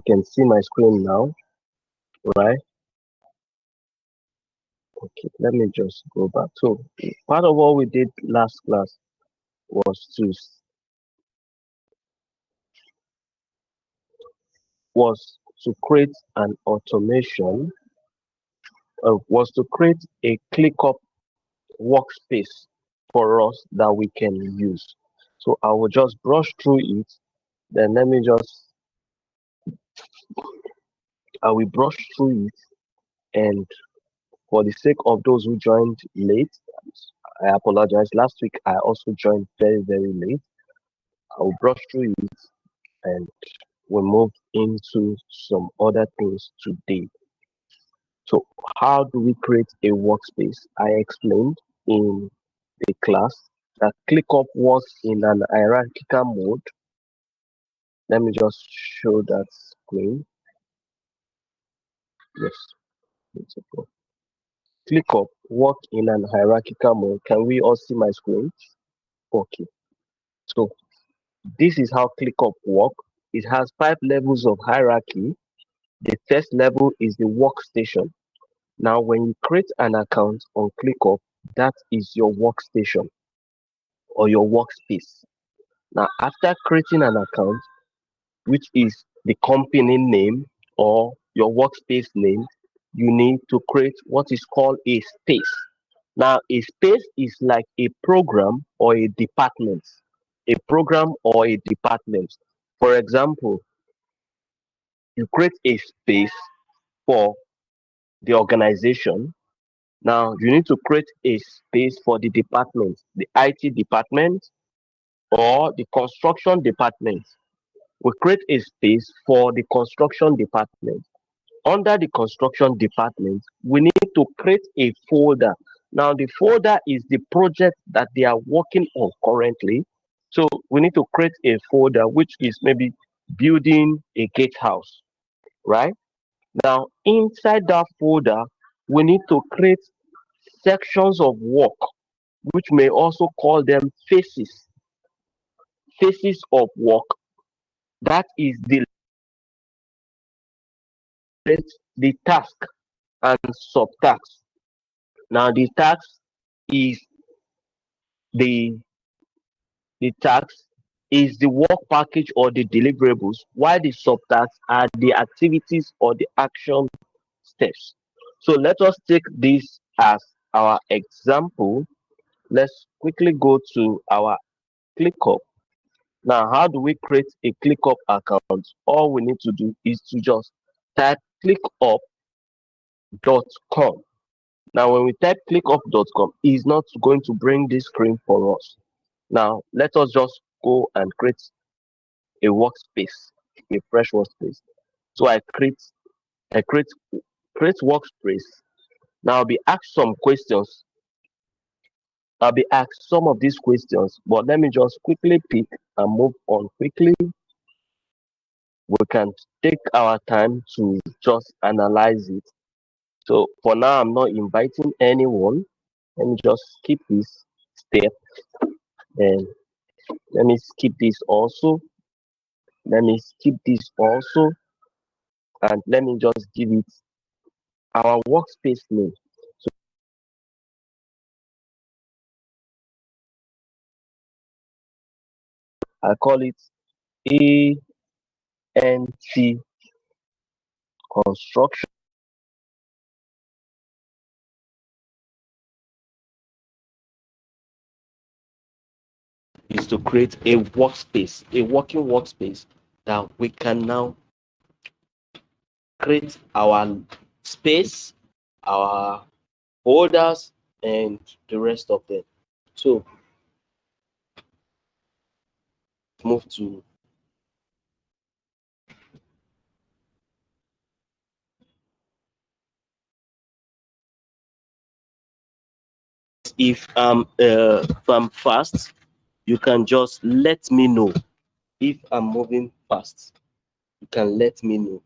can see my screen now, right? Okay, let me just go back. So part of what we did last class was to create an automation, was to create a ClickUp workspace for us that we can use. So I will just brush through it. Then I will brush through it. And for the sake of those who joined late, I apologize. Last week I also joined very, very late. I will brush through it and we'll move into some other things today. So how do we create a workspace? I explained in the class that ClickUp works in an hierarchical mode. Let me just show that screen. Yes, it's okay. ClickUp work in an hierarchical mode. Can we all see my screen? Okay. So this is how ClickUp work. It has 5 levels of hierarchy. The first level is the workstation. Now, when you create an account on ClickUp, that is your workstation or your workspace. Now, after creating an account, which is the company name or your workspace name, you need to create what is called a space. Now, a space is like a program or a department. A program or a department. For example, you create a space for the organization. Now, you need to create a space for the department, the IT department or the construction department. We create a space for the construction department. Under the construction department, we need to create a folder. Now, the folder is the project that they are working on currently. So we need to create a folder which is maybe building a gatehouse, right? Now, inside that folder, we need to create sections of work, which may also call them phases of work. That is the task and subtask. Now, the task is the the task is the work package or the deliverables, while the subtasks are the activities or the action steps. So let us take this as our example. Let's quickly go to our ClickUp. Now, how do we create a ClickUp account? All we need to do is to just type clickup.com. Now, when we type clickup.com, it's not going to bring this screen for us. Now, let us just go and create a workspace, a fresh workspace. So I create workspace. Now I'll be asked some questions. I'll be asked some of these questions, but let me just quickly pick and move on quickly. We can take our time to just analyze it. So for now, I'm not inviting anyone. Let me just skip this step and let me skip this also. Let me skip this also, and let me just give it our workspace name. So I call it ANT construction. Is to create a workspace, a working workspace that we can now create our space, our folders, and the rest of them. So move to if I'm fast, you can just let me know. If I'm moving fast, you can let me know.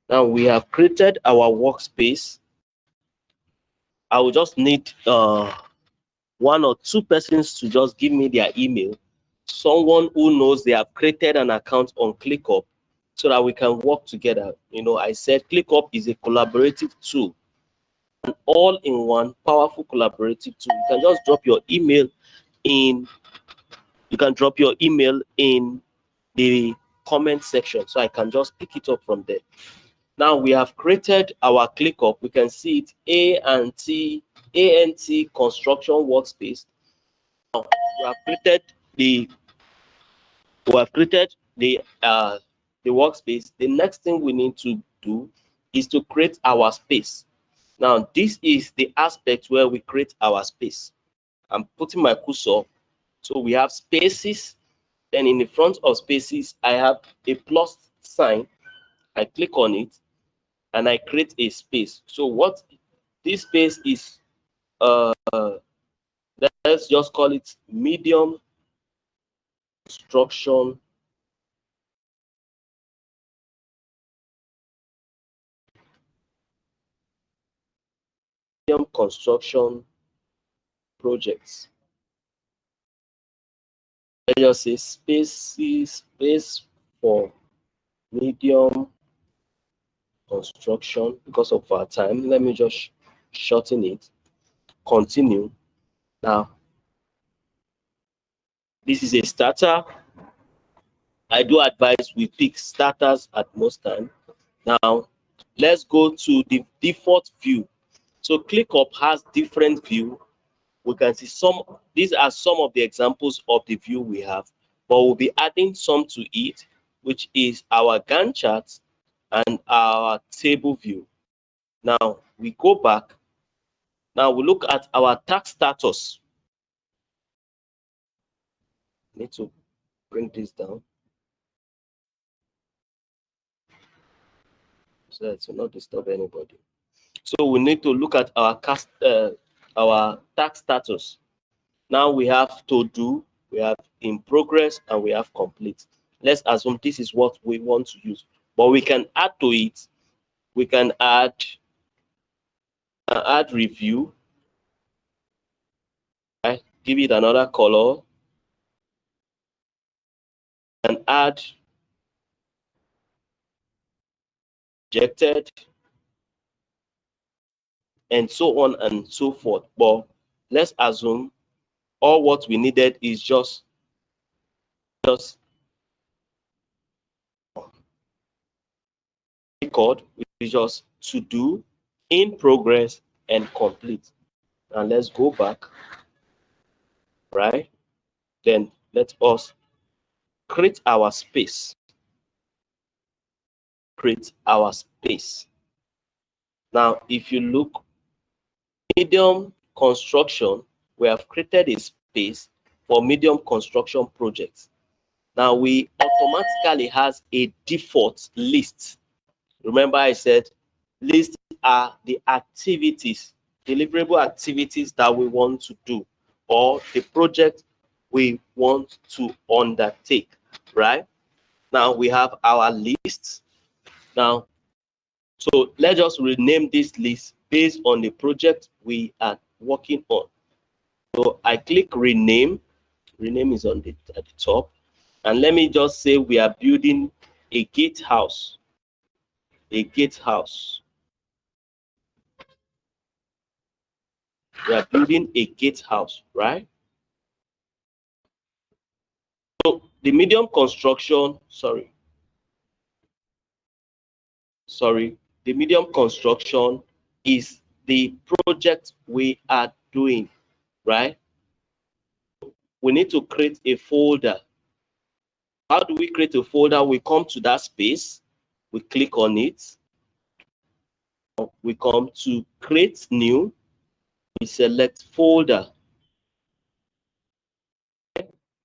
Now we have created our workspace. I will just need 1 or 2 persons to just give me their email. Someone who knows they have created an account on ClickUp so that we can work together. I said ClickUp is a collaborative tool, an all-in-one powerful collaborative tool. In you can drop your email in the comment section, so I can just pick it up from there. Now we have created our ClickUp. We can see it ANT construction workspace. Now we have created the the workspace. The next thing we need to do is to create our space. Now this is the aspect where we create our space. I'm putting my cursor. So we have spaces. Then in the front of spaces, I have a plus sign. I click on it and I create a space. So what this space is, let's just call it medium construction projects. Let's just say space for medium construction. Because of our time, let me just shorten it. Continue. Now this is a starter. I do advise we pick starters at most time. Now let's go to the default view. So ClickUp has different view. We can see these are some of the examples of the view we have, but we'll be adding some to it, which is our Gantt chart and our table view. Now we go back. Now we look at our tax status. Need to bring this down so that to not disturb anybody. So we need to look at our tax status. Now we have to do, we have in progress, and we have complete. Let's assume this is what we want to use, but we can add to it. We can add review, right? Give it another color, and add rejected, and so on and so forth. But let's assume all what we needed is just record, which is just to do, in progress, and complete. And let's go back, right? Then let us create our space. Create our space. Now, if you look, medium construction, we have created a space for medium construction projects. Now, we automatically has a default list. Remember I said lists are the activities, deliverable activities that we want to do, or the project we want to undertake, right? Now we have our lists. Now, so let's just rename this list based on the project we are working on. So I click rename. Rename is at the top. And let me just say we are building a gatehouse. A gatehouse. We are building a gatehouse, right? So the medium construction, the medium construction is the project we are doing, right? We need to create a folder. How do we create a folder? We come to that space, we click on it, we come to create new, we select folder.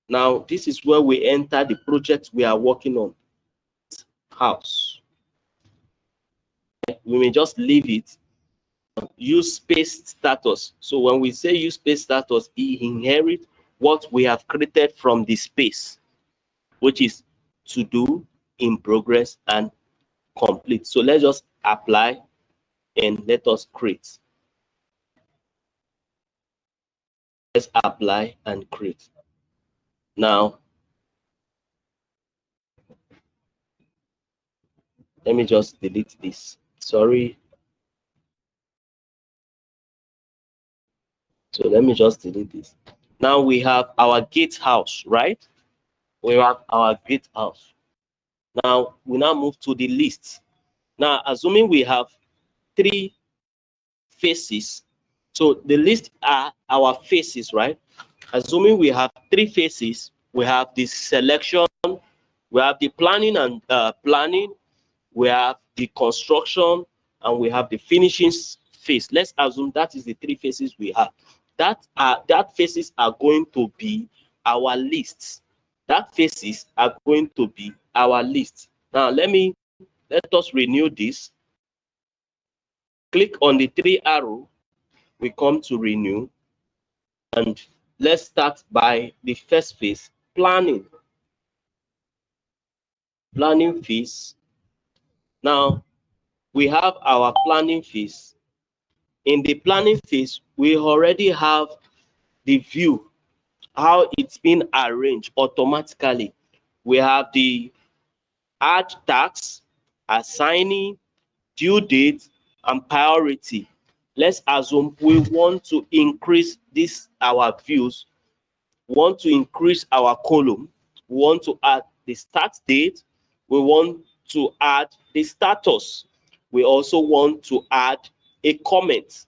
Now this is where we enter the project we are working on. House. We may just leave it. Use space status. So when we say use space status, it inherits what we have created from the space, which is to do, in progress, and complete. So let's just apply and let us create. Let's apply and create. Now Let me just delete this. Sorry. So let me just delete this. Now we have our gatehouse, right? We have our gatehouse. Now we now move to the list. Now, assuming we have three faces, so the list are our faces, right? Assuming we have three faces, we have the selection, we have the planning and planning, we have the construction, and we have the finishing phase. Let's assume that is the three phases we have. That phases are going to be our lists. That phases are going to be our list. Now let us renew this. Click on the three arrow. We come to renew, and let's start by the first phase, planning. Planning phase. Now we have our planning phase. In the planning phase, we already have the view, how it's been arranged automatically. We have the add tax, assigning, due date, and priority. Let's assume we want to increase this our views, want to increase our column, we want to add the start date, we want to add the status, we also want to add a comment,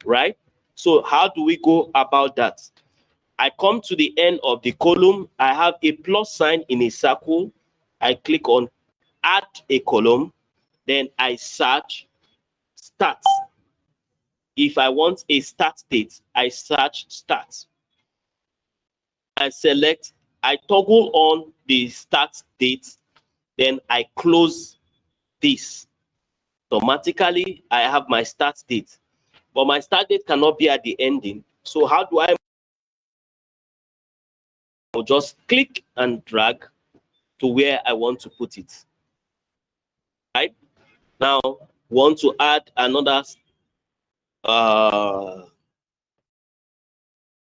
right? So how do we go about that? I come to the end of the column, I have a plus sign in a circle, I click on add a column, then I search start. If I want a start date, I search start. I select, I toggle on the start date, then I close this. Automatically, I have my start date, but my start date cannot be at the ending. So how do I? I'll just click and drag to where I want to put it. Right now, want to add another.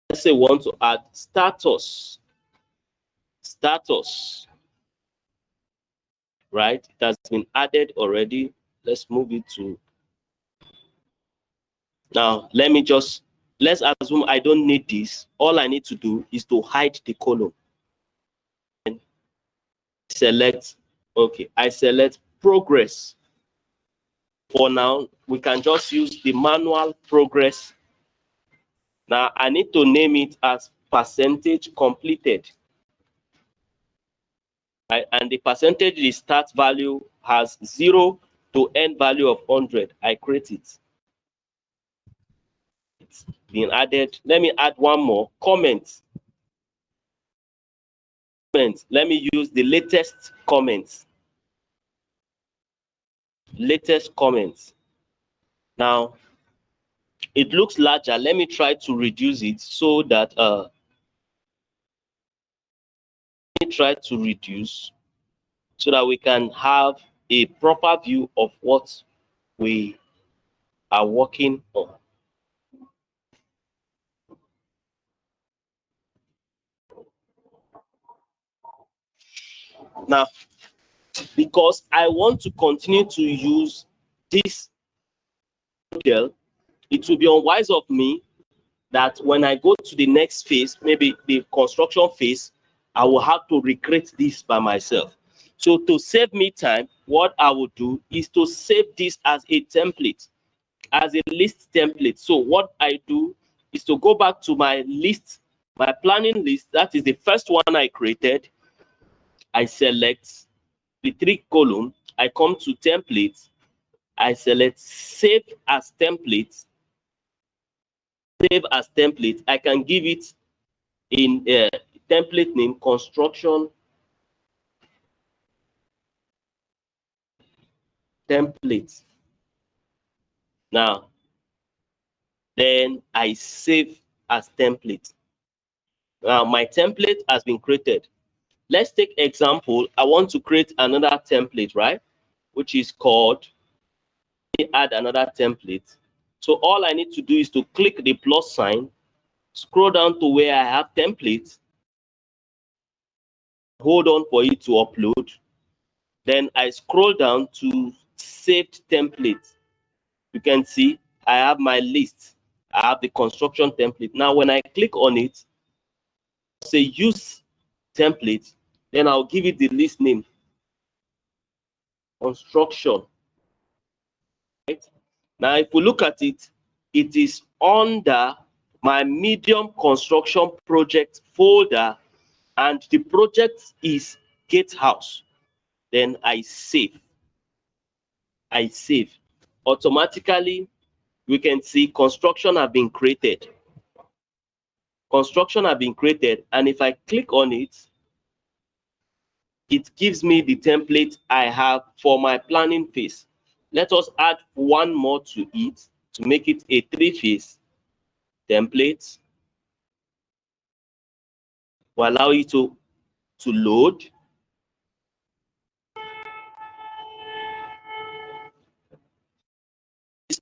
Let's say want to add status. Status. Right, it has been added already. Let's move it to. Now, let's assume I don't need this. All I need to do is to hide the column. And select, okay, I select progress. For now, we can just use the manual progress. Now, I need to name it as percentage completed. Right? And the percentage, the start value has 0 to end value of 100. I create it. It's been added. Let me add one more. Comment. Let me use the latest comments. Latest comments. Now, it looks larger. Let me try to reduce it so that let me try to reduce so that we can have a proper view of what we are working on. Now, because I want to continue to use this model, it will be unwise of me that when I go to the next phase, maybe the construction phase, I will have to recreate this by myself. So to save me time, what I will do is to save this as a template, as a list template. So what I do is to go back to my list, my planning list. That is the first one I created. I select the three column. I come to template. I select save as template. Save as template. I can give it in template name construction template. Now, then I save as template. Now, my template has been created. Let's take example. I want to create another template, right? Which is called, add another template. So all I need to do is to click the plus sign, scroll down to where I have templates, hold on for it to upload. Then I scroll down to saved template. You can see I have my list. I have the construction template. Now when I click on it, say use template, then I'll give it the list name, construction. Right? Now if we look at it, it is under my medium construction project folder, and the project is gatehouse. Then I save. Automatically we can see construction have been created. And if I click on it, it gives me the template I have for my planning phase. Let us add one more to it to make it a 3-phase template. We'll allow it to load.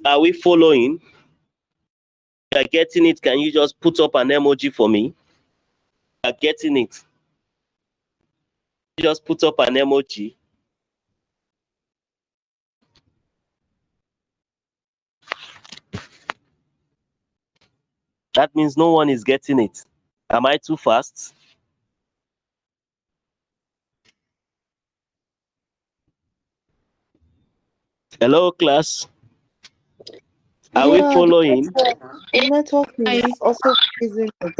Are we following? If you are getting it, can you just put up an emoji for me? If you are getting it, just put up an emoji. That means no one is getting it. Am I too fast? Hello, class. Are we Yeah, following? the network is also freezing it.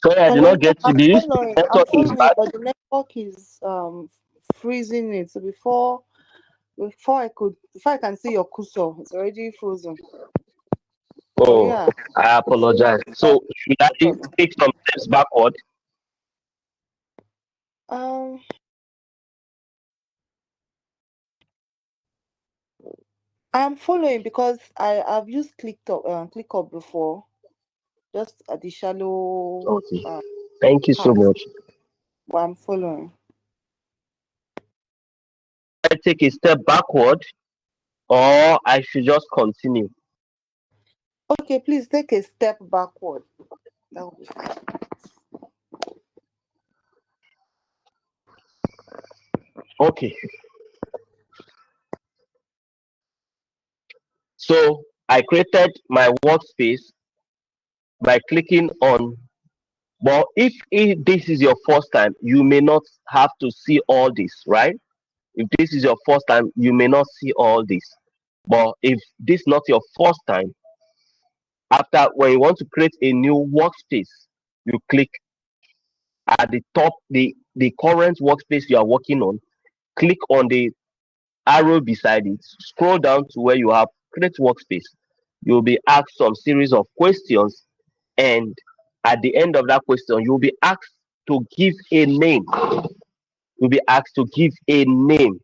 Sorry, I did Hello, not yeah, get to this. I'm Network is following, bad. but the network is freezing it. So before I can see your cursor, it's already frozen. Oh Oh, yeah, I it's saying apologize. that So should I network. take some steps backward? Um, I'm following because I've used ClickUp before, just at the shallow Okay. Thank you so part. much. But I'm following. I take a step backward, or I should just continue. Okay, please take a step backward. That will be fine. Okay. So I created my workspace by clicking on. But if this is your first time, you may not have to see all this, right? If this is your first time, you may not see all this. But if this is not your first time, after when you want to create a new workspace, you click at the top, the current workspace you are working on, click on the arrow beside it, scroll down to where you have create workspace. You'll be asked some series of questions, and at the end of that question, you'll be asked to give a name. You'll be asked to give a name.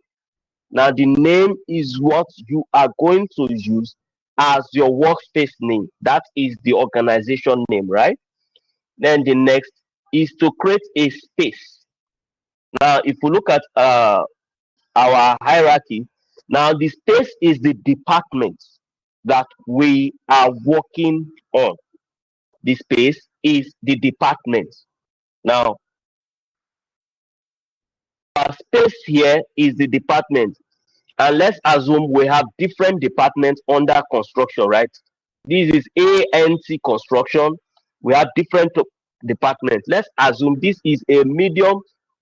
Now, the name is what you are going to use as your workspace name. That is the organization name, right? Then the next is to create a space. Now, if we look at our hierarchy, now the space is the department that we are working on. The space is the department. Now, our space here is the department. And let's assume we have different departments under construction, right? This is ANC construction. We have different departments. Let's assume this is a medium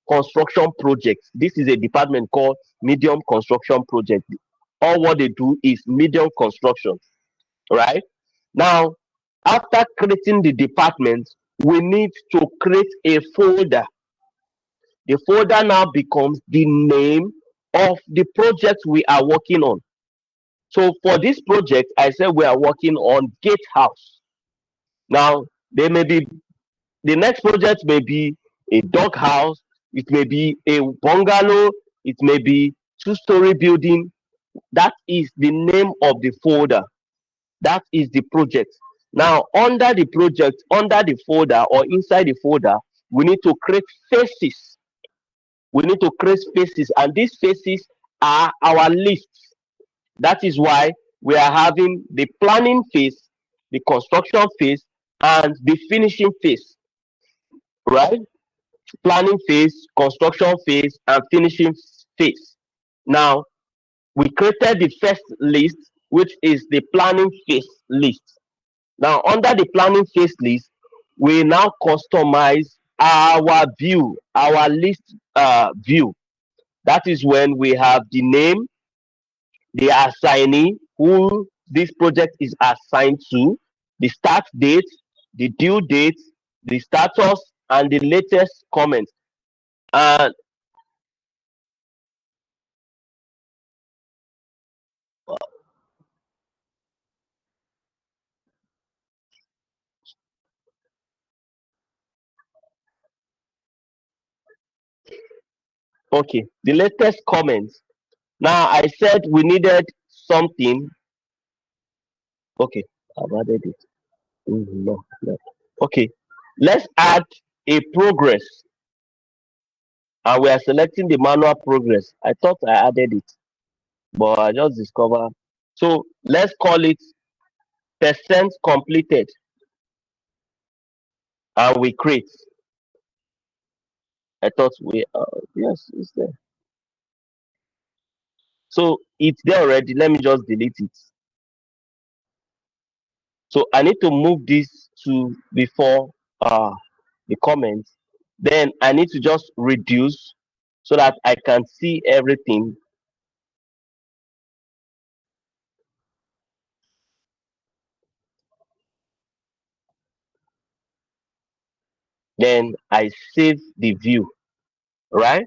construction project. This is a department called medium construction project. All what they do is medium construction, right? Now, after creating the department, we need to create a folder. The folder now becomes the name of the project we are working on. So for this project, I said we are working on gatehouse. Now, there may be the next project may be a dog house, it may be a bungalow, it may be two-story building. That is the name of the folder. That is the project. Now, under the project, under the folder or inside the folder, we need to create faces. we need to create phases, and these phases are our lists. That is why we are having the planning phase, the construction phase, and the finishing phase, right? Planning phase, construction phase, and finishing phase. Now, we created the first list, which is the planning phase list. Now, under the planning phase list, we now customize our view, our list view. That is when we have the name, the assignee, who this project is assigned to, the start date, the due date, the status, and the latest comment. And okay, the latest comment. Now I said we needed something. Okay, I've added it. No, no. Okay, let's add a progress, and we are selecting the manual progress. I thought I added it, but I just discovered. So let's call it percent completed, and we create. I thought we yes, it's there. So it's there already. Let me just delete it. So I need to move this to before the comments. Then I need to just reduce so that I can see everything. Then I save the view, right?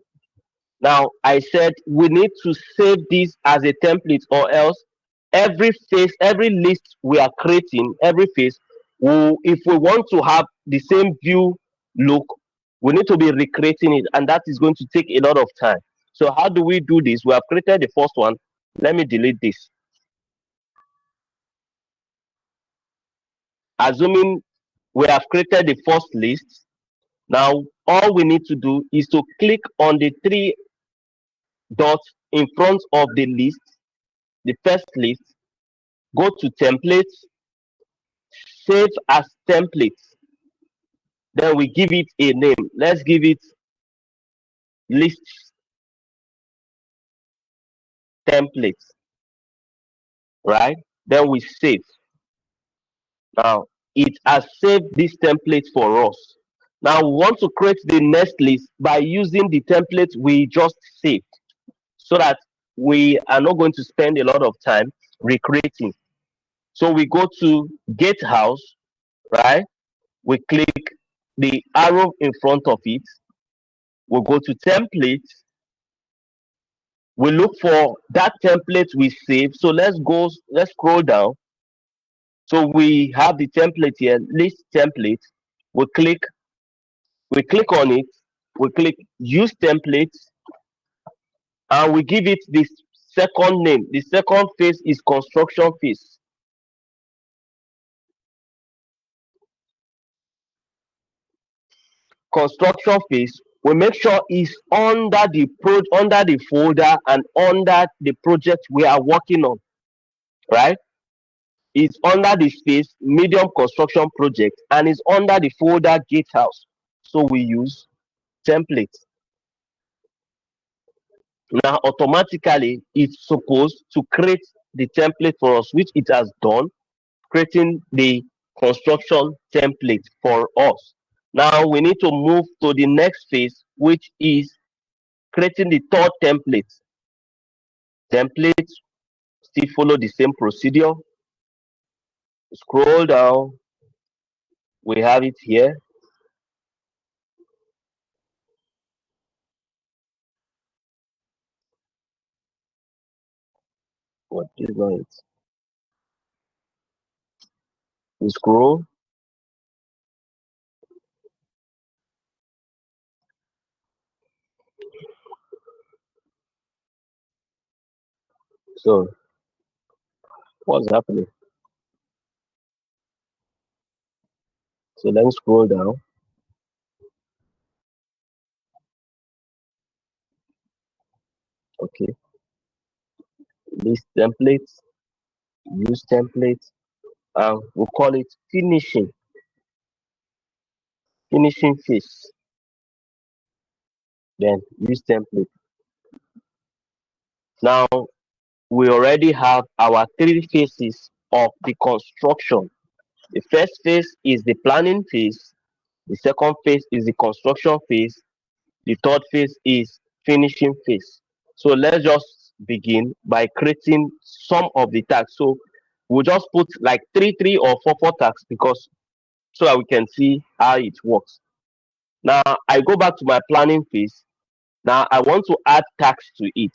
Now I said we need to save this as a template, or else every phase, every list we are creating, every phase, if we want to have the same view look, we need to be recreating it, and that is going to take a lot of time. So how do we do this? We have created the first one. Let me delete this. Assuming we have created the first list, now all we need to do is to click on the three dots in front of the list, the first list, go to templates, save as templates. Then we give it a name. Let's give it list templates, right? Then we save. Now it has saved this template for us. Now we want to create the next list by using the template we just saved, so that we are not going to spend a lot of time recreating. So we go to gatehouse, right? We click the arrow in front of it. We go to templates. We look for that template we saved. So let's scroll down. So we have the template here, list template. We click, we click on it. We click use templates, and we give it this second name. The second phase is construction phase. Construction phase, we make sure is under the folder and under the project we are working on, right? It's under the space medium construction project, and it's under the folder gatehouse. So we use template. Now automatically it's supposed to create the template for us, which it has done, creating the construction template for us. Now we need to move to the next phase, which is creating the third template. Template still follow the same procedure. Scroll down, we have it here. What is not it? We scroll. So what's happening? So let me scroll down. Okay, list templates, use templates, and we'll call it finishing phase. Then use template. Now we already have our three phases of the construction. The first phase is the planning phase, the second phase is the construction phase, the third phase is finishing phase. So let's just begin by creating some of the tags. So we'll just put like three or four tags because so that we can see how it works. Now I go back to my planning phase. Now I want to add tags to it.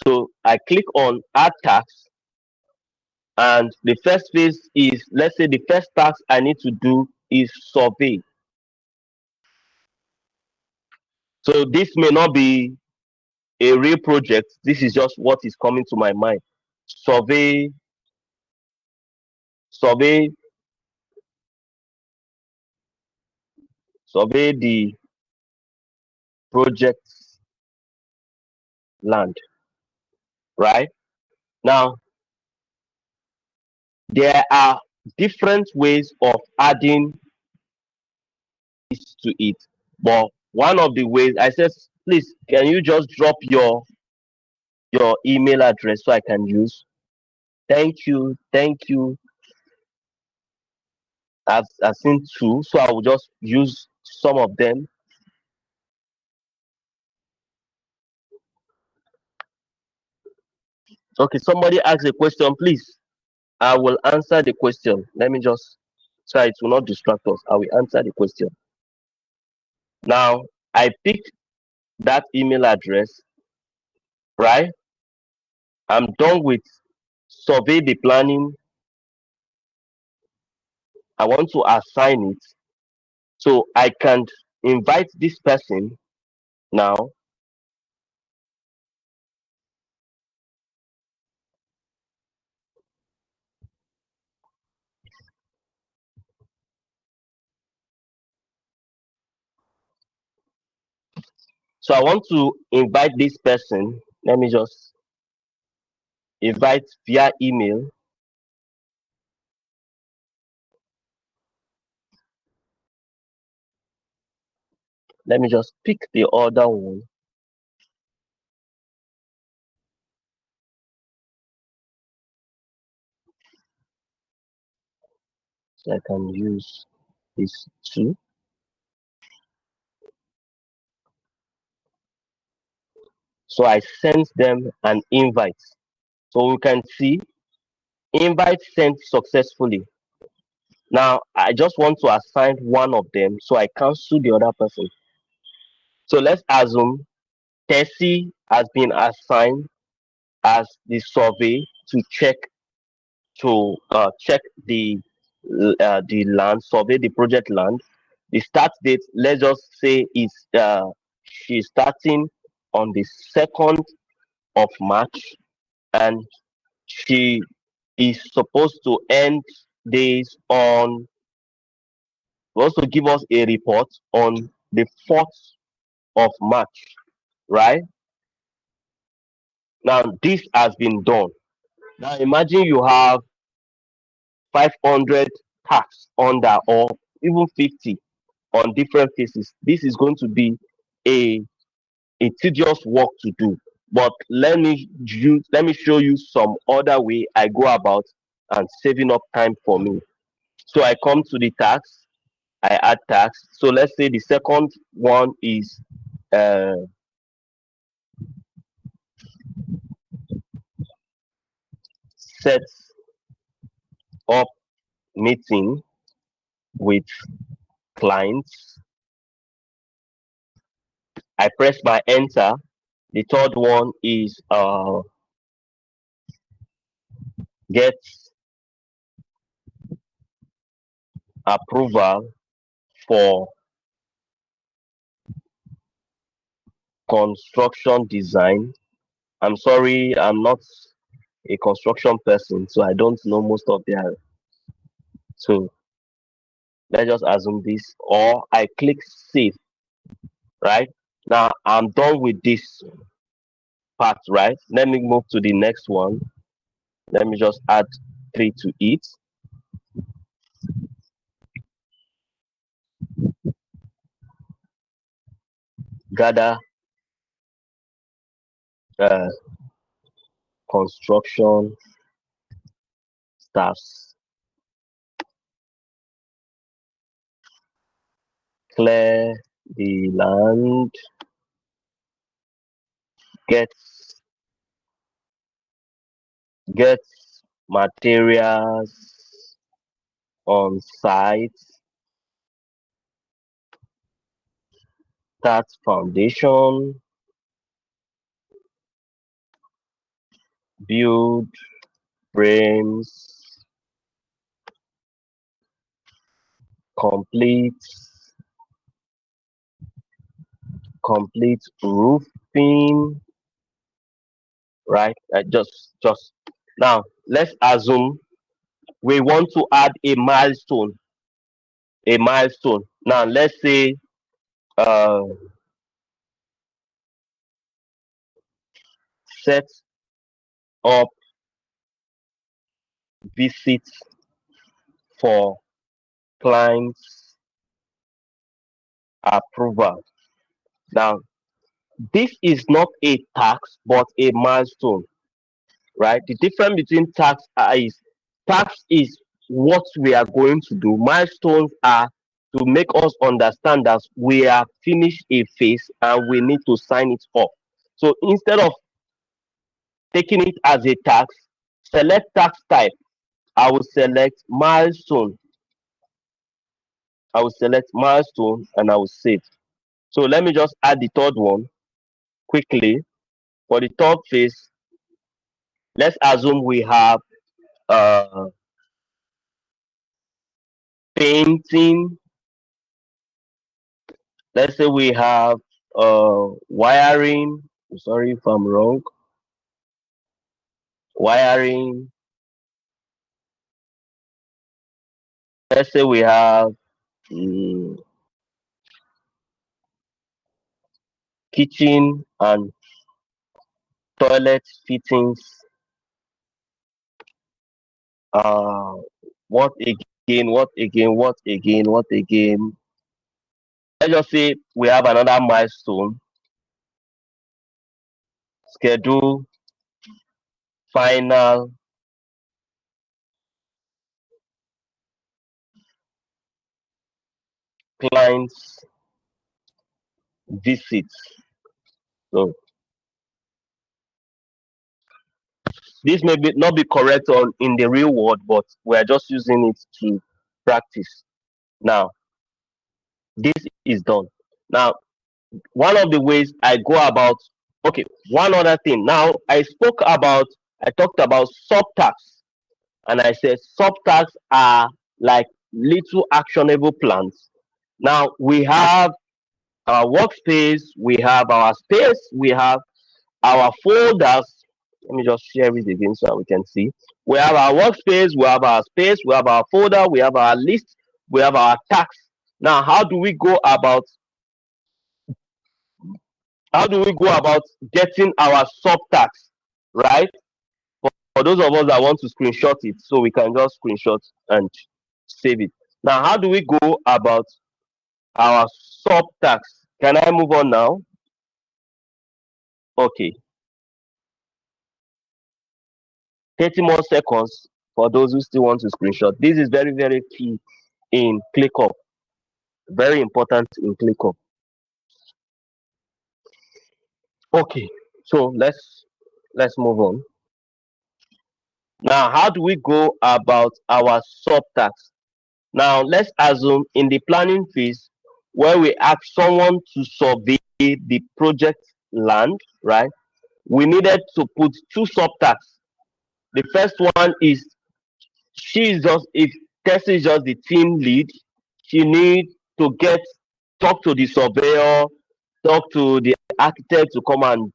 So I click on add tags, and the first phase is, let's say the first task I need to do is survey. So this may not be a real project. This is just what is coming to my mind. Survey, survey, survey the project's land. Right now, there are different ways of adding this to it, but one of the ways I said, please, can you just drop your email address so I can use? Thank you, thank you. I've seen two, so I will just use some of them. Okay, somebody asked a question, please. I will answer the question. Let me just try it will not distract us. I will answer the question. Now, I picked that email address, right? I'm done with survey the planning. I want to assign it. So I can invite this person now. So I want to invite this person. Let me just invite via email. Let me just pick the other one. So I can use this too. So I sent them an invite. So we can see invite sent successfully. Now I just want to assign one of them, so I cancel the other person. So let's assume Tessie has been assigned as the survey to check the land, survey the project land. The start date, let's just say, is she's starting on the 2nd of March, and she is supposed to end days on, also give us a report on the 4th of March, right? Now this has been done. Now imagine you have 500 tasks under, or even 50 on different phases. This is going to be a tedious work to do. But let me show you some other way I go about and saving up time for me. So I come to the tax, I add tax. So let's say the second one is uh, set up meeting with clients. I press my enter. The third one is get approval for construction design. I'm sorry, I'm not a construction person, so I don't know most of their. So let's just assume this, or I click save. Right now, I'm done with this. part, right? Let me move to the next one. Let me just add 3 to it. Gather uh, construction staffs, clear the land, get get materials on site, start foundation, build frames, complete roofing, right? Just now let's assume we want to add a milestone. Now let's say uh, set up visits for clients approval. Now this is not a tax but a milestone, right? The difference between tax is what we are going to do. Milestones are to make us understand that we are finished a phase and we need to sign it off. So instead of taking it as a tax, select tax type. I will select milestone. I will select milestone and I will save. So let me just add the third one quickly. For the third phase, let's assume we have uh, painting. Let's say we have wiring. Sorry if I'm wrong. Wiring. Let's say we have mm, kitchen and toilet fittings. Uh, what again? What again? What again? What again? Let's just say we have another milestone. Schedule final clients visits. So this may be not be correct on in the real world, but we are just using it to practice. Now this is done. Now one of the ways I go about, okay, one other thing. Now I talked about subtax, and I said subtax are like little actionable plans. Now we have our workspace, we have our space, we have our folders. Let me just share it again so we can see. We have our workspace, we have our space, we have our folder, we have our list, we have our tax. Now how do we go about getting our subtax, right? For those of us that want to screenshot it, so we can just screenshot and save it. Now how do we go about our subtax? Can I move on now? Okay, 30 more seconds for those who still want to screenshot. This is very, very key in ClickUp. Very important in ClickUp. Okay, so let's move on. Now, how do we go about our subtax? Now, let's assume in the planning phase where we ask someone to survey the project land, right? We needed to put two subtax. The first one is she is just if Tessie is just the team lead, she need to talk to the surveyor, talk to the architect to come and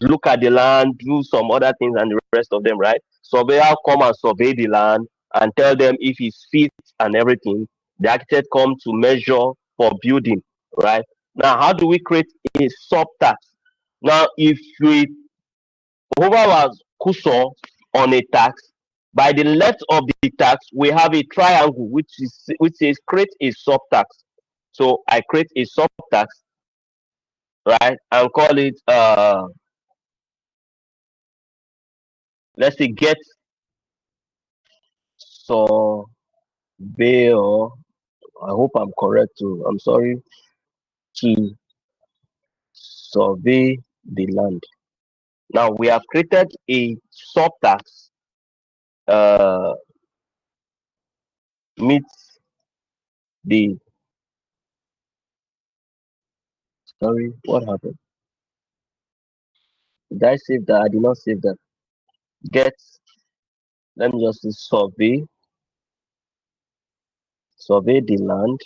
look at the land, do some other things and the rest of them, right? Surveyor come and survey the land and tell them if it's fit and everything. The architect come to measure for building, right? Now, how do we create a subtax? Now, if we hover our cursor on a task, by the left of the task, we have a triangle which says create a subtask. So I create a subtask, right, and call it let's say get surveyor. I hope I'm correct too. I'm sorry, to survey the land. Now we have created a subtask meet the sorry, what happened? Did I save that? I did not save that. Get, let me just say survey the land,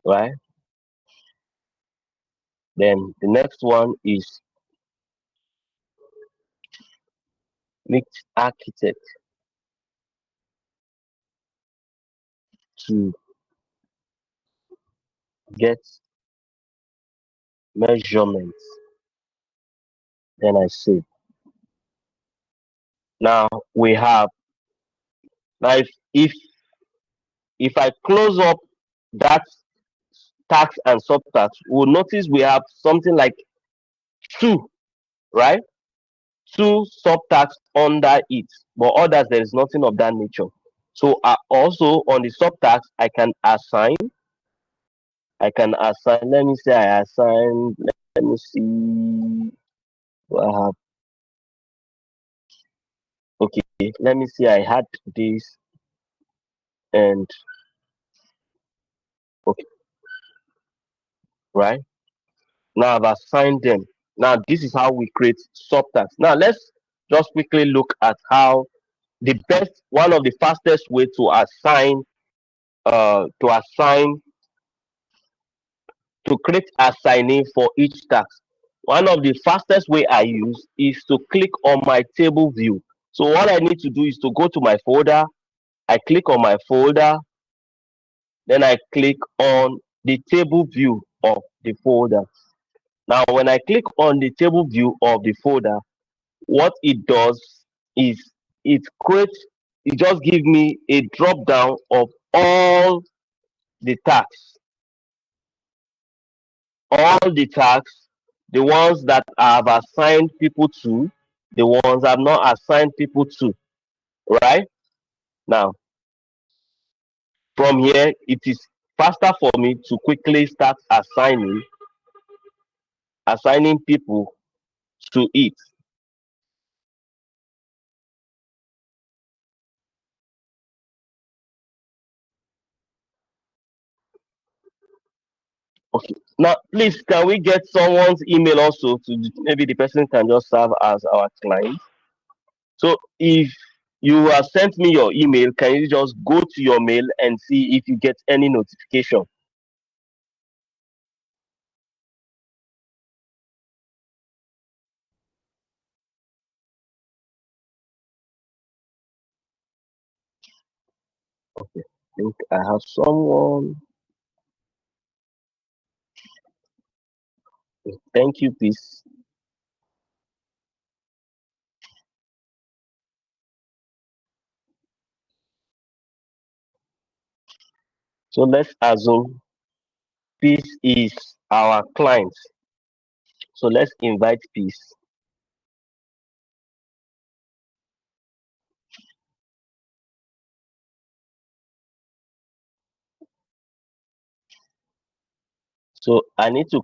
right? Then the next one is meet architect to get measurements. Then I save. Now we have, now if I close up that tax and subtax, we'll notice we have something like two, right? Two subtax under it, but others there is nothing of that nature. So also on the subtax, I can assign. Let me say I assign. Let me see what I have. Okay, let me see. I had this, and okay, right now I've assigned them. Now this is how we create subtax. Now let's just quickly look at how one of the fastest way to assign to create assignee for each task. One of the fastest way I use is to click on my table view. So what I need to do is to go to my folder. I click on my folder, then I click on the table view of the folder. Now, when I click on the table view of the folder, what it does is it creates, it just gives me a drop down of the tasks, all the tasks, the ones that I've assigned people to, the ones I've not assigned people to, right? Now, from here, it is faster for me to quickly start assigning people to it. Okay. Now, please, can we get someone's email also to maybe the person can just serve as our client? So if you have sent me your email, can you just go to your mail and see if you get any notification? Okay. I think I have someone. Thank you, please. So let's assume Peace is our client. So let's invite Peace. So I need to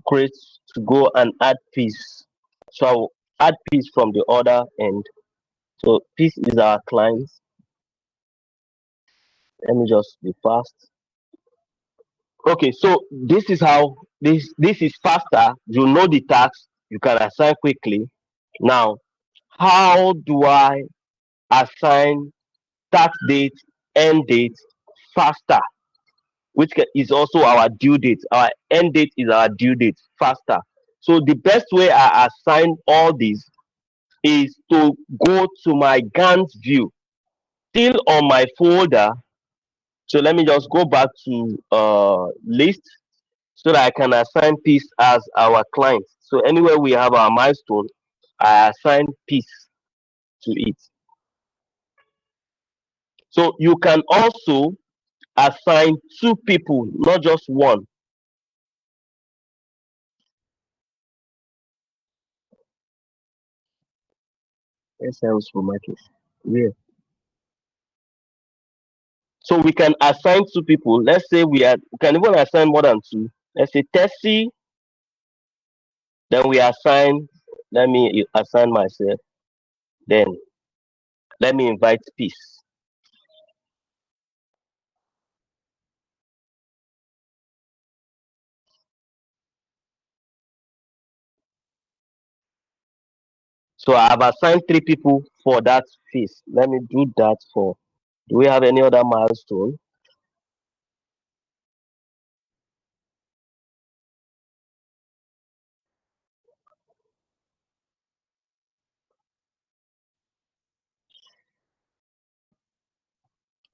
go and add Peace. So I will add Peace from the other end. So Peace is our client. Let me just be fast. Okay, so this is how this is faster. You know the task, you can assign quickly. Now, how do I assign start date, end date faster? Which is also our due date. Our end date is our due date faster. So the best way I assign all these is to go to my Gantt view, still on my folder. So let me just go back to list. so that I can assign peace as our client. So anywhere we have our milestone, I assign peace to it. So you can also assign two people, not just one. SLs for my case. Yeah. So we can assign two people. Let's say we can even assign more than two. Let's say Tessie, then we assign, let me assign myself, then let me invite peace. So I have assigned three people for that phase. Let me do that for. Do we have any other milestone?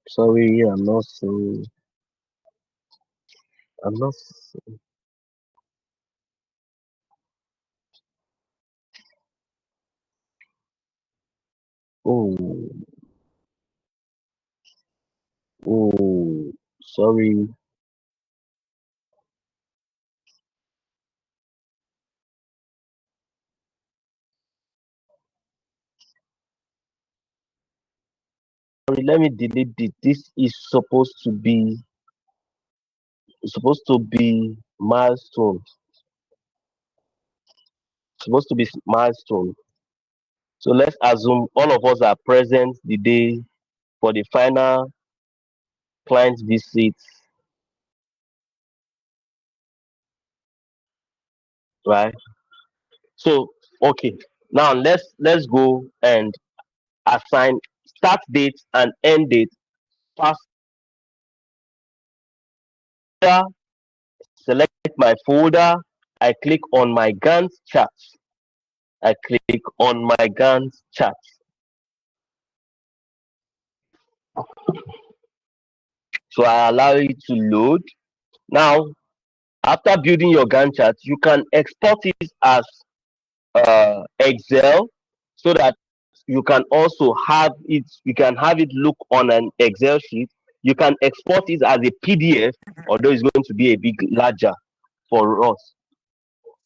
Sorry, I'm not seeing. I'm not. Oh, oh, sorry. Sorry, let me delete this. This is supposed to be milestone. Supposed to be milestone. So let's assume all of us are present the day for the final client visit, right? So okay, now let's go and assign start date and end date. First, select my folder. I click on my Gantt chart. I click on my Gantt chart. So I allow it to load. Now, after building your Gantt chart, you can export it as Excel so that you can also have it. You can have it look on an Excel sheet. You can export it as a PDF, although it's going to be a bit larger for us.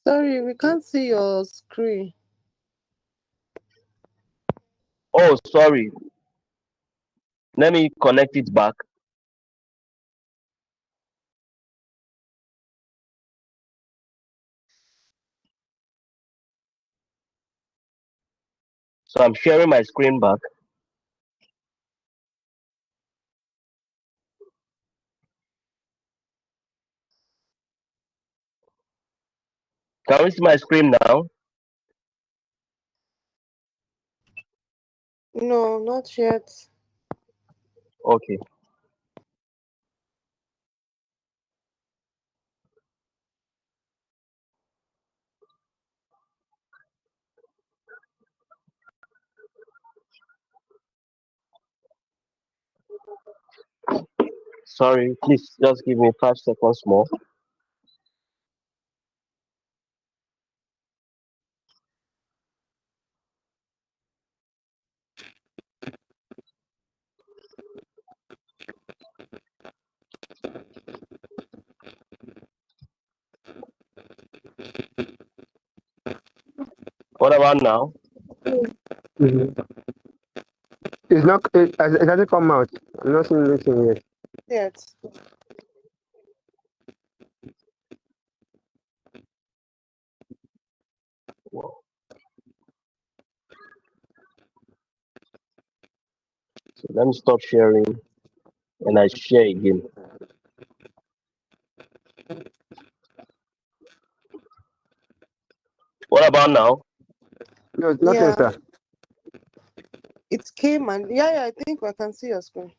Sorry, we can't see your screen. Oh, sorry. Let me connect it back. So I'm sharing my screen back. Can we see my screen now? No, not yet. Okay. Sorry, please just give me 5 seconds more. What about now? Mhm. It's not. It hasn't come out. I'm not seeing anything yet. Yet. Wow. So let me stop sharing and I share again. What about now? No, it's nothing, Yeah, sir. it came and yeah, I think I can see your screen.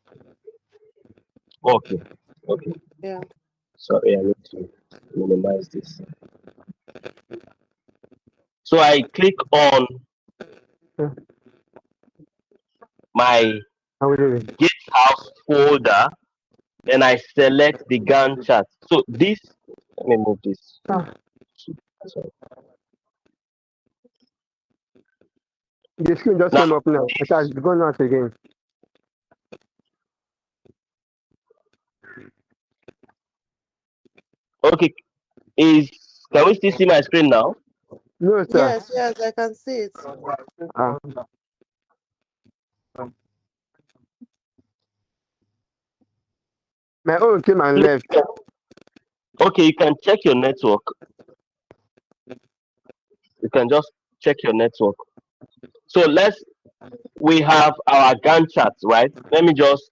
Okay. Okay. Yeah. Sorry, I need to minimize this. So I click on Hmm. my How we doing? Gatehouse folder and I select the Gantt chart. So this Let me move this. Ah, Sorry. the screen just Now, came up now. It has gone out again. okay, can we still see my screen now? No, sir. Yes, yes, I can see it. Ah, my own came and left. Okay, you can check your network. You can just check your network. So we have our Gantt chart, right? Let me just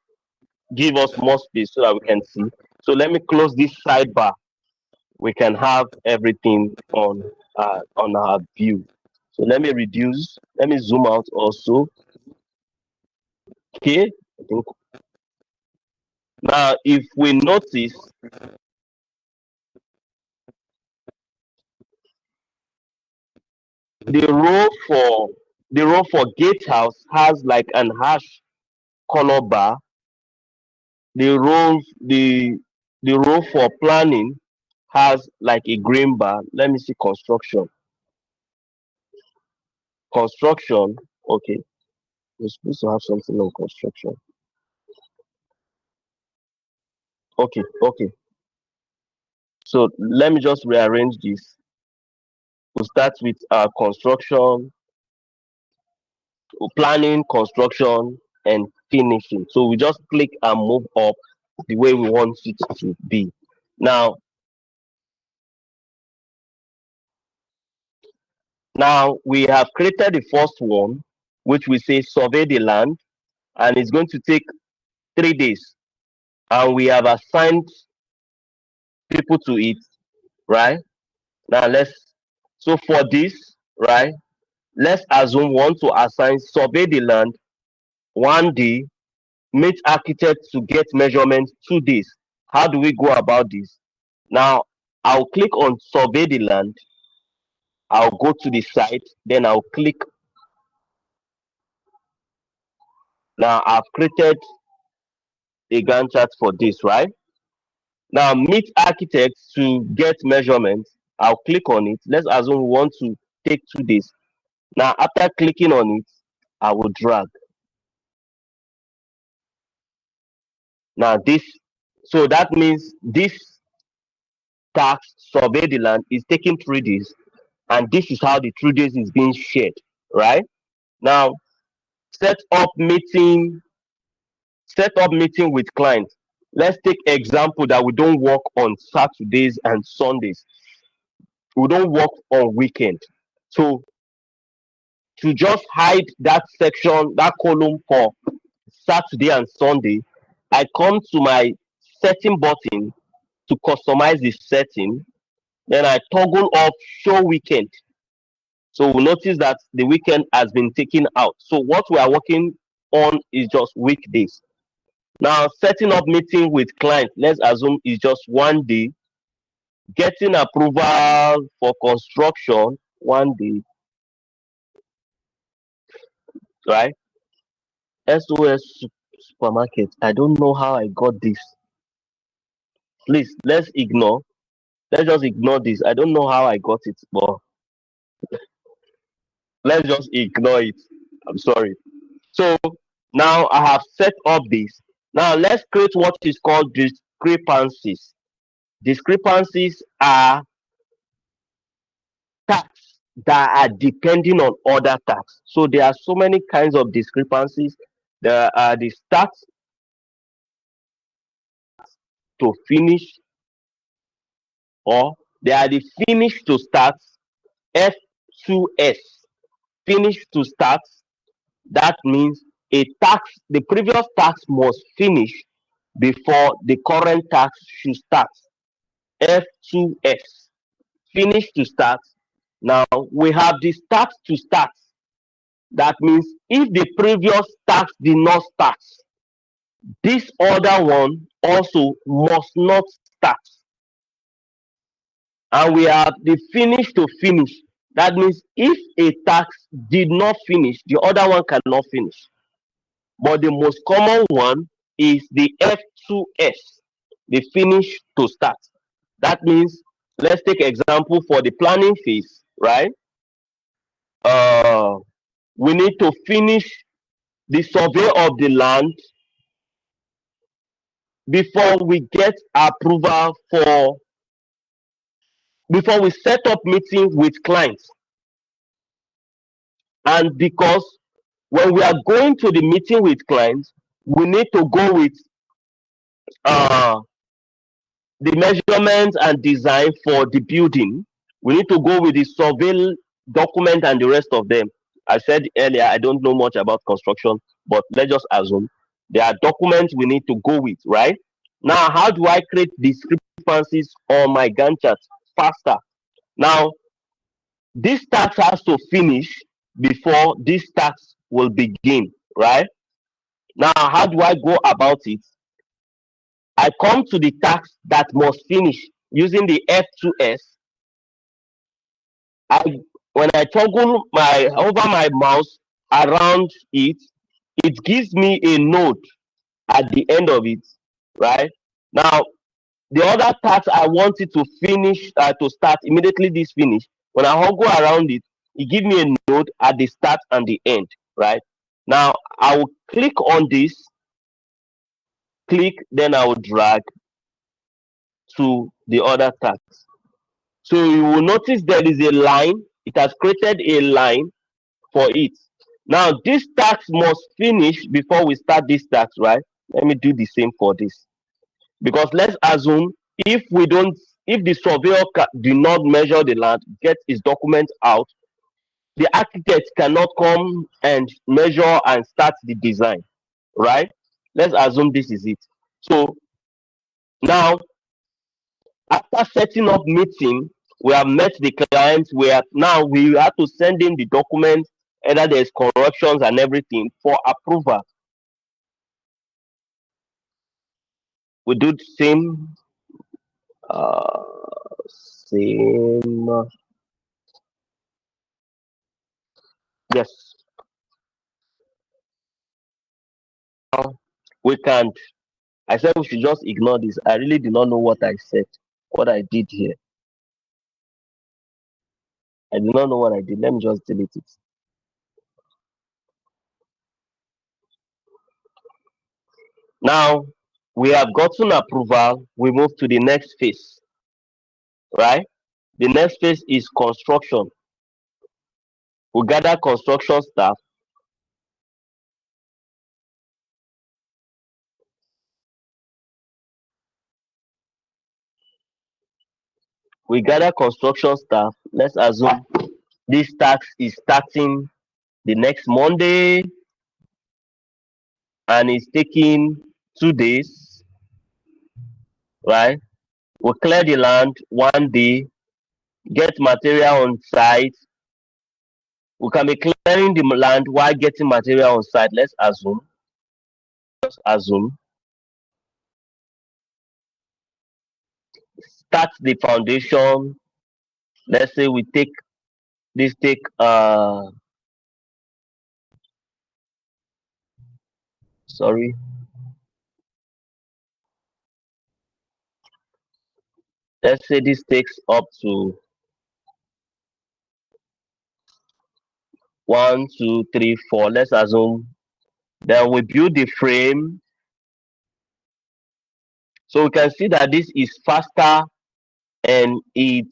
give us more space so that we can see. So let me close this sidebar. We can have everything on our view. So let me reduce. Let me zoom out also. Okay. I think now if we notice the row for gatehouse has like an hash color bar. The row for planning has like a green bar. Let me see construction. Construction. Okay, we're supposed to have something on construction. Okay, okay. So let me just rearrange this. We'll start with construction, planning, construction, and finishing. So we just click and move up the way we want it to be. Now we have created the first one, which we say survey the land, and it's going to take 3 days. And we have assigned people to it, right? Now so for this, right, let's assume we want to assign survey the land 1 day, meet architect to get measurements 2 days. How do we go about this? Now I'll click on survey the land, I'll go to the site, then I'll click. Now I've created a Gantt chart for this, right? Now meet architects to get measurements. I'll click on it. Let's assume we want to take 2 days. Now after clicking on it, I will drag. Now so that means this task survey the land is taking 3 days, and this is how the 3 days is being shared, right? Now set up meeting, set up meeting with clients. Let's take example that we don't work on Saturdays and Sundays. We don't work on weekend. So to just hide that section, that column for Saturday and Sunday, I come to my setting button to customize the setting. Then I toggle off show weekend. So we notice that the weekend has been taken out. So what we are working on is just weekdays. Now setting up meeting with client, let's assume is just 1 day. Getting approval for construction 1 day, right? SOS supermarket. I don't know how I got this. Please, let's ignore. Let's just ignore this. I don't know how I got it, but let's just ignore it. I'm sorry. So now I have set up this. Now let's create what is called discrepancies. Discrepancies are tasks that are depending on other tasks. So there are so many kinds of discrepancies. There are the start to finish, or there are the finish to start, F2S. Finish to start, that means the previous task must finish before the current task should start. F2S. Finish to start. Now we have the start to start. That means if the previous task did not start, this other one also must not start. And we have the finish to finish. That means if a task did not finish, the other one cannot finish. But the most common one is the F2S, the finish to start. That means let's take example for the planning phase, right? Uh, we need to finish the survey of the land before we get approval for before we set up meeting with clients. And because when we are going to the meeting with clients, we need to go with uh, the measurements and design for the building. We need to go with the survey document and the rest of them. I said earlier, I don't know much about construction, but let's just assume there are documents we need to go with, right? Now, how do I create discrepancies on my Gantt chart faster? Now, this task has to finish before this task will begin, right? Now, how do I go about it? I come to the task that must finish using the F2S. I when I toggle my over my mouse around it, it gives me a node at the end of it, right? Now, the other task I want it to finish to start immediately this finish. When I go around it, it gives me a node at the start and the end, right? Now I will click on this, click, then I will drag to the other task. So you will notice there is a line. It has created a line for it. Now this task must finish before we start this task, right? Let me do the same for this. Because let's assume if we don't, if the surveyor do not measure the land, get his document out, the architect cannot come and measure and start the design, right? Let's assume this is it. So now, after setting up meeting, we have met the client. We have to send him the document, either there's corrections and everything for approval. We do the uh, same, yes. We can't. I said we should just ignore this. I really do not know what I said, what I did here. I do not know what I did. Let me just delete it. Now we have gotten approval. We move to the next phase, right? The next phase is construction. We gather construction staff. We gather construction staff. Let's assume this task is starting the next Monday and it's taking 2 days, right? We clear the land one day, get material on site. We can be clearing the land while getting material on site. Let's assume, just assume, start the foundation. Let's say we take this take sorry, let's say this takes up to 1, 2, 3, 4. Let's assume. Then we build the frame. So we can see that this is faster and it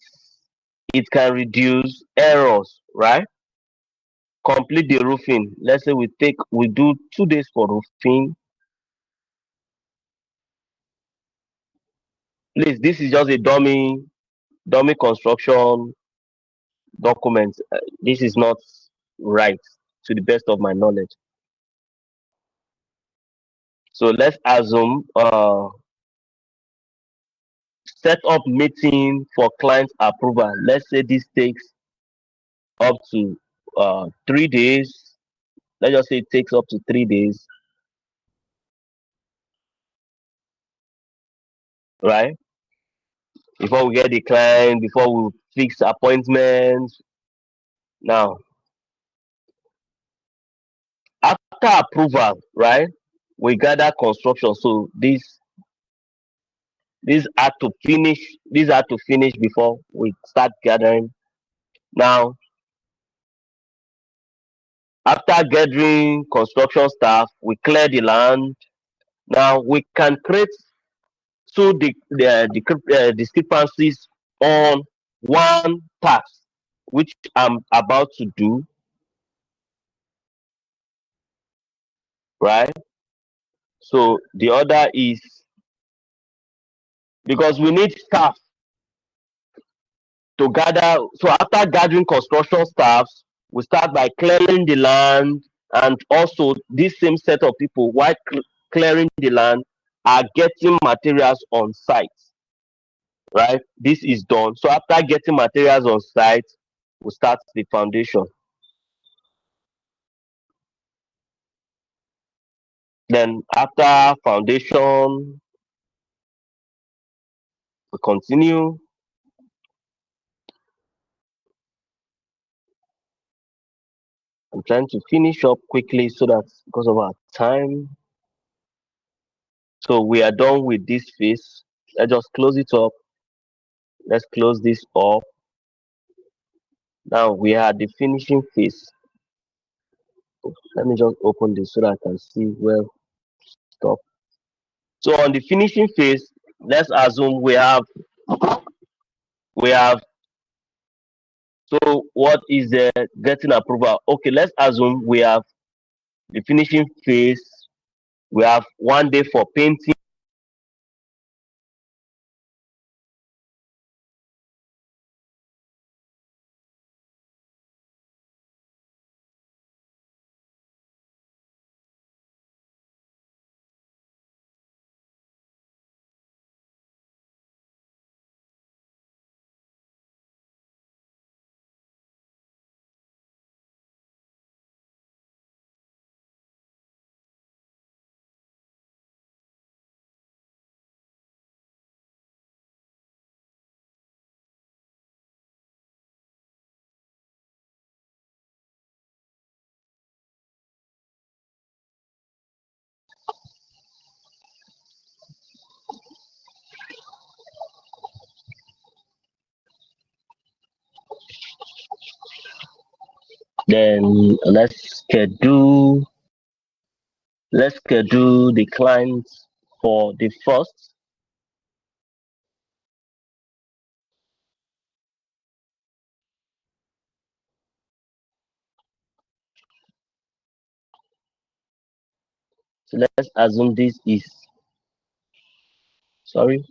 can reduce errors, right? Complete the roofing. Let's say we do 2 days for roofing. Please, this is just a dummy construction document. This is not right to the best of my knowledge. So let's assume set up meeting for client approval. Let's say this takes up to 3 days. Let's just say it takes up to 3 days, right? Before we get the client, before we fix appointments. Now, after approval, right? We gather construction. So These are to finish. These are to finish before we start gathering. Now, after gathering construction staff, we clear the land. Now we can create two discrepancies on one task, which I'm about to do, right? So the other is because we need staff to gather. So after gathering construction staffs, we start by clearing the land, and also this same set of people, while clearing the land, are getting materials on site, right? This is done. So after getting materials on site, we start the foundation. Then after foundation, we continue. I'm trying to finish up quickly so that because of our time. So we are done with this phase. Let's just close it up. Let's close this up. Now we are at the finishing phase. Let me just open this so that I can see where stop. So on the finishing phase, let's assume we have so what is the getting approval? Okay, let's assume we have the finishing phase. We have 1 day for painting. Then let's schedule the clients for the first. So let's assume this is sorry.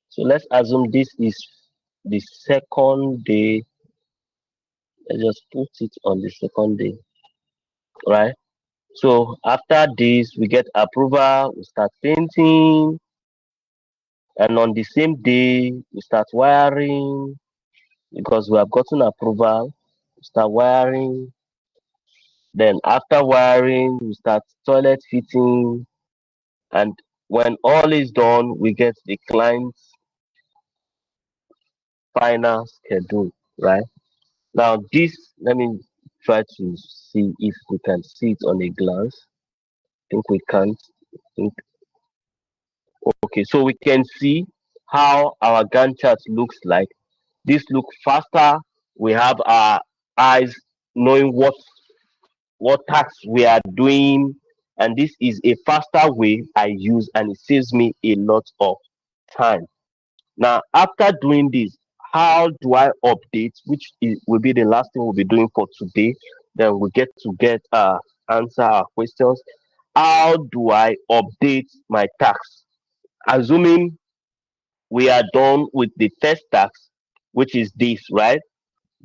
So let's assume this is the second day. Let's just put it on the second day, right? So after this, we get approval, we start painting, and on the same day, we start wiring because we have gotten approval. We start wiring. Then after wiring, we start toilet fitting, and when all is done, we get the client's final schedule, right? Now this, let me try to see if we can see it on a glance. I think we can't. Think, okay, so we can see how our Gantt chart looks like. This look faster. We have our eyes knowing what tasks we are doing, and this is a faster way I use, and it saves me a lot of time. Now, after doing this, how do I update? Will be the last thing we'll be doing for today. Then we get answer our questions. How do I update my tasks? Assuming we are done with the first task, which is this, right?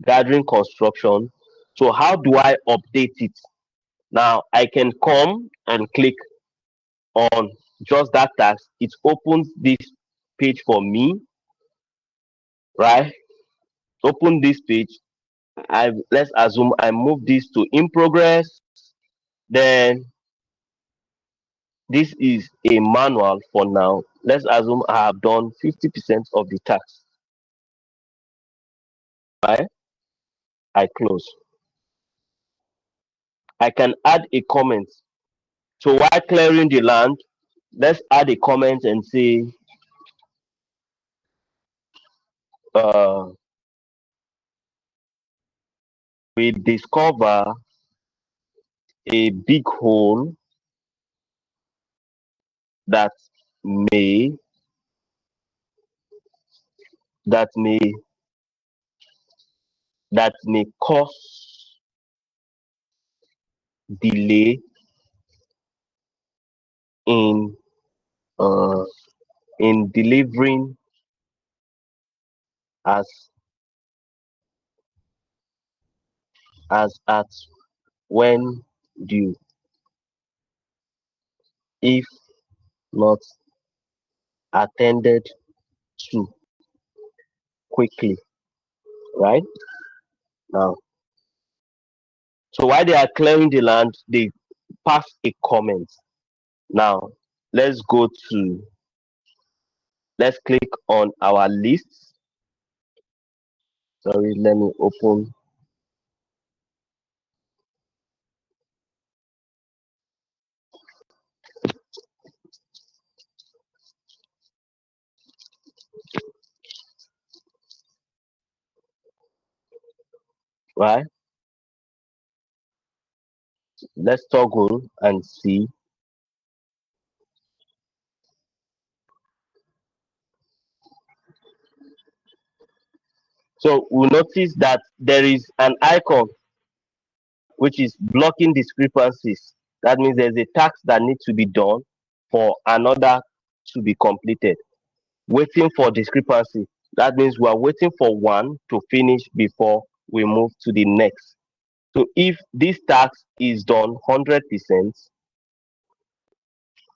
Gathering construction. So how do I update it? Now I can come and click on just that task. It opens this page for me, right? Open this page. Let's assume I move this to in progress. Then this is a manual for now. Let's assume I have done 50% of the task. Right? I close. I can add a comment. So while clearing the land, let's add a comment and say, uh, we discover a big hole that may that may that may cause delay in uh, in delivering as at when due, if not attended to quickly. Right now, so while they are clearing the land, they pass a comment. Now let's go to let's click on our list. Sorry, let me open. Right, let's toggle and see. So we notice that there is an icon which is blocking discrepancies. That means there's a task that needs to be done for another to be completed. Waiting for discrepancy. That means we are waiting for one to finish before we move to the next. So if this task is done 100%,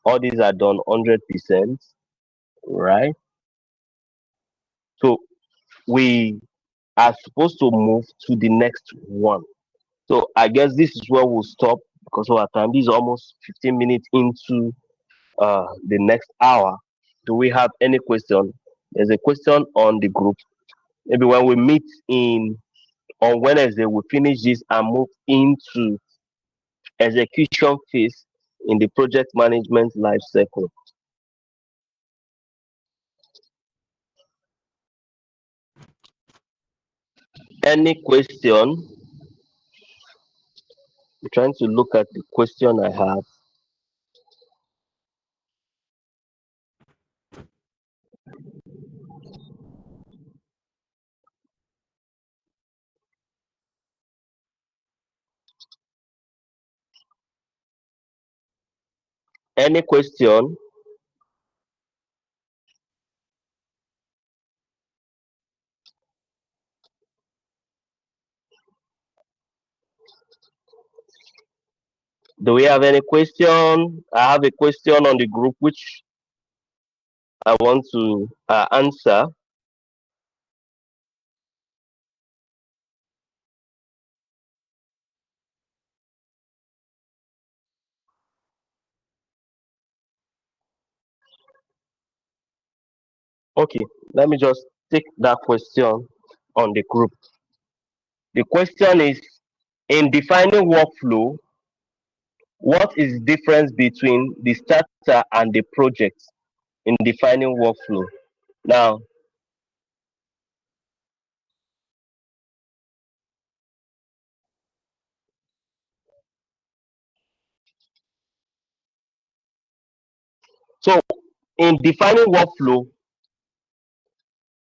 all these are done 100%, right? So we are supposed to move to the next one. So I guess this is where we'll stop because of our time. This is almost 15 minutes into the next hour. Do we have any question? There's a question on the group. Maybe when we meet in on Wednesday, we'll finish this and move into execution phase in the project management life cycle. Any question? I'm trying to look at the question I have. Any question? Do we have any question? I have a question on the group which I want to answer. Okay, let me just take that question on the group. The question is, in defining workflow, what is the difference between the starter and the project in defining workflow? Now, so in defining workflow,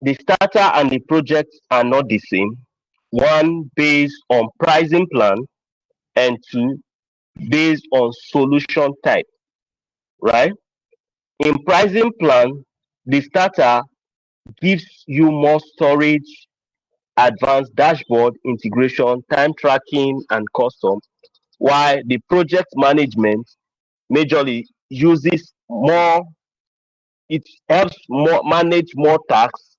the starter and the project are not the same. One based on pricing plan and two based on solution type, right? In pricing plan, the starter gives you more storage, advanced dashboard integration, time tracking, and custom, while the project management majorly uses more, it helps more manage more tasks,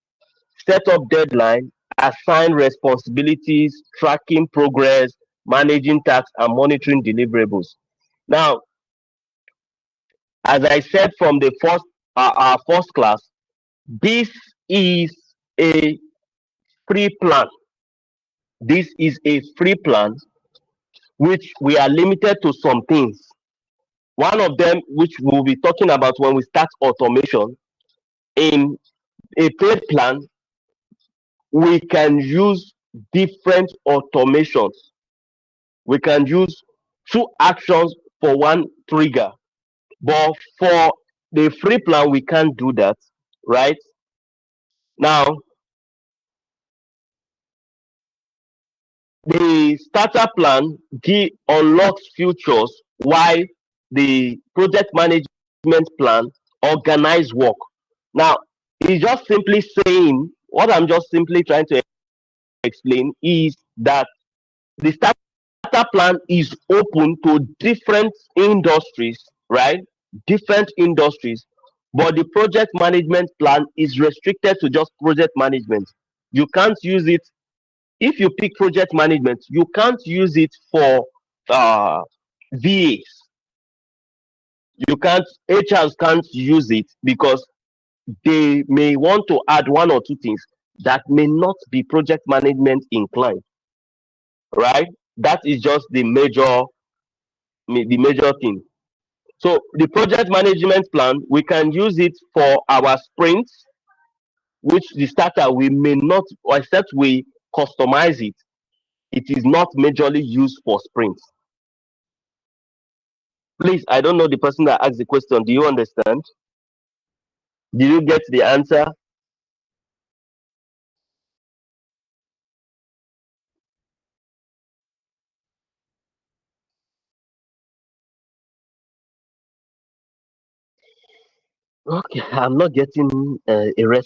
set up deadline, assign responsibilities, tracking progress, managing tasks, and monitoring deliverables. Now, as I said from the first our first class, this is a free plan. This is a free plan which we are limited to some things. One of them, which we'll be talking about when we start automation, in a paid plan, we can use different automations. We can use two actions for one trigger. But for the free plan, we can't do that, right? Now, the starter plan unlocks futures while the project management plan organize work. Now, it's just simply saying, what I'm just simply trying to explain is that the starter plan is open to different industries, right? Different industries, but the project management plan is restricted to just project management. You can't use it. If you pick project management, you can't use it for VAs. You can't, HRs can't use it because they may want to add one or two things that may not be project management inclined, right? That is just the major thing. So the project management plan, we can use it for our sprints, which the starter we may not, or except we customize it, it is not majorly used for sprints. Please, I don't know the person that asked the question. Do you understand? Did you get the answer? Okay, I'm not getting a response.